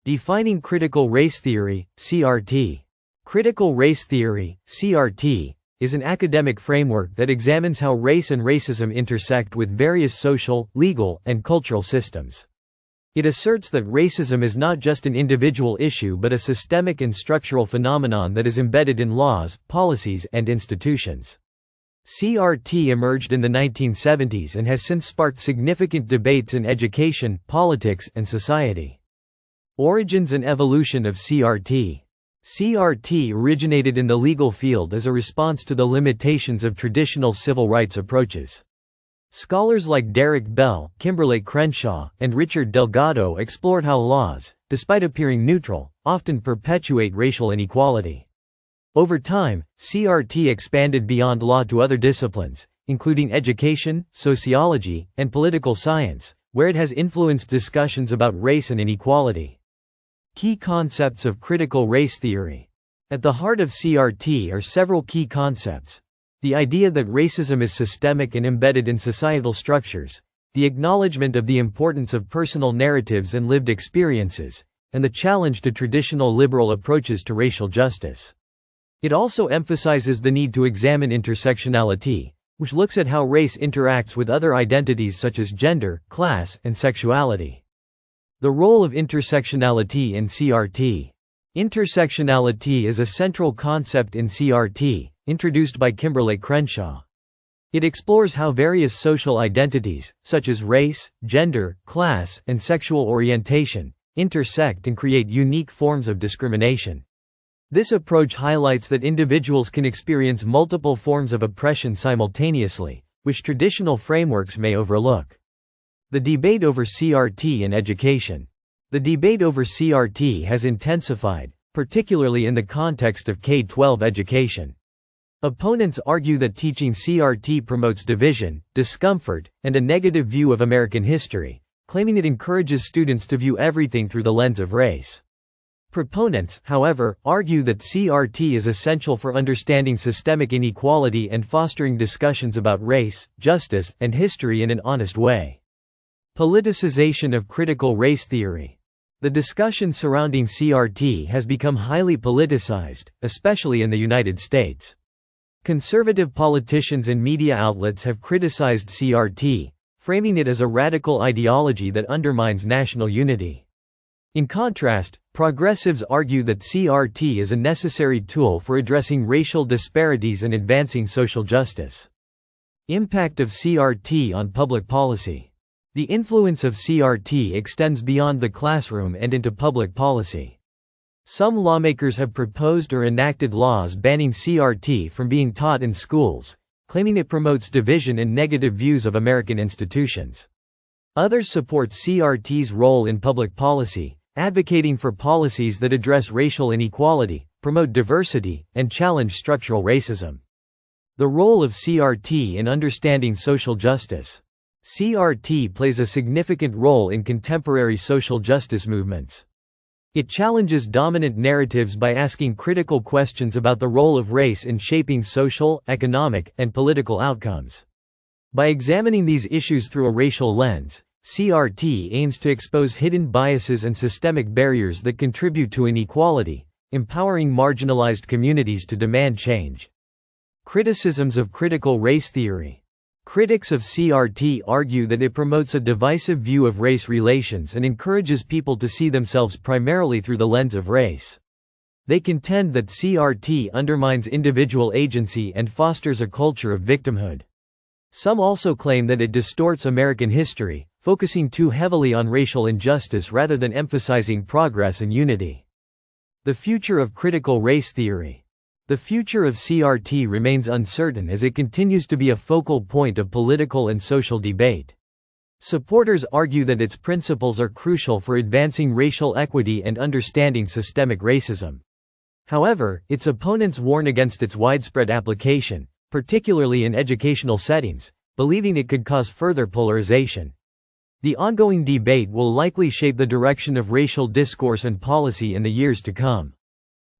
Defining critical race theory, CRT. Critical race theory, CRT, is an academic framework that examines how race and racism intersect with various social, legal, and cultural systems. It asserts that racism is not just an individual issue but a systemic and structural phenomenon that is embedded in laws, policies, and institutions. CRT emerged in the 1970s and has since sparked significant debates in education, politics, and society. Origins and evolution of CRT. CRT originated in the legal field as a response to the limitations of traditional civil rights approaches. Scholars like Derek Bell, Kimberlé Crenshaw, and Richard Delgado explored how laws, despite appearing neutral, often perpetuate racial inequality. Over time, CRT expanded beyond law to other disciplines, including education, sociology, and political science, where it has influenced discussions about race and inequality. Key concepts of critical race theory. At the heart of CRT are several key concepts. The idea that racism is systemic and embedded in societal structures, the acknowledgement of the importance of personal narratives and lived experiences, and the challenge to traditional liberal approaches to racial justice. It also emphasizes the need to examine intersectionality, which looks at how race interacts with other identities such as gender, class, and sexuality. The role of intersectionality in CRT. Intersectionality is a central concept in CRT, introduced by Kimberlé Crenshaw. It explores how various social identities, such as race, gender, class, and sexual orientation, intersect and create unique forms of discrimination. This approach highlights that individuals can experience multiple forms of oppression simultaneously, which traditional frameworks may overlook. The debate over CRT in education. The debate over CRT has intensified, particularly in the context of K-12 education. Opponents argue that teaching CRT promotes division, discomfort, and a negative view of American history, claiming it encourages students to view everything through the lens of race. Proponents, however, argue that CRT is essential for understanding systemic inequality and fostering discussions about race, justice, and history in an honest way. Politicization of critical race theory. The discussion surrounding CRT has become highly politicized, especially in the United States. Conservative politicians and media outlets have criticized CRT, framing it as a radical ideology that undermines national unity. In contrast, progressives argue that CRT is a necessary tool for addressing racial disparities and advancing social justice. Impact of CRT on public policy. The influence of CRT extends beyond the classroom and into public policy. Some lawmakers have proposed or enacted laws banning CRT from being taught in schools, claiming it promotes division and negative views of American institutions. Others support CRT's role in public policy, advocating for policies that address racial inequality, promote diversity, and challenge structural racism. The role of CRT in understanding social justice. CRT plays a significant role in contemporary social justice movements. It challenges dominant narratives by asking critical questions about the role of race in shaping social, economic, and political outcomes. By examining these issues through a racial lens, CRT aims to expose hidden biases and systemic barriers that contribute to inequality, empowering marginalized communities to demand change. Criticisms of critical race theory. Critics of CRT argue that it promotes a divisive view of race relations and encourages people to see themselves primarily through the lens of race. They contend that CRT undermines individual agency and fosters a culture of victimhood. Some also claim that it distorts American history, focusing too heavily on racial injustice rather than emphasizing progress and unity. The future of critical race theory. The future of CRT remains uncertain as it continues to be a focal point of political and social debate. Supporters argue that its principles are crucial for advancing racial equity and understanding systemic racism. However, its opponents warn against its widespread application, particularly in educational settings, believing it could cause further polarization. The ongoing debate will likely shape the direction of racial discourse and policy in the years to come.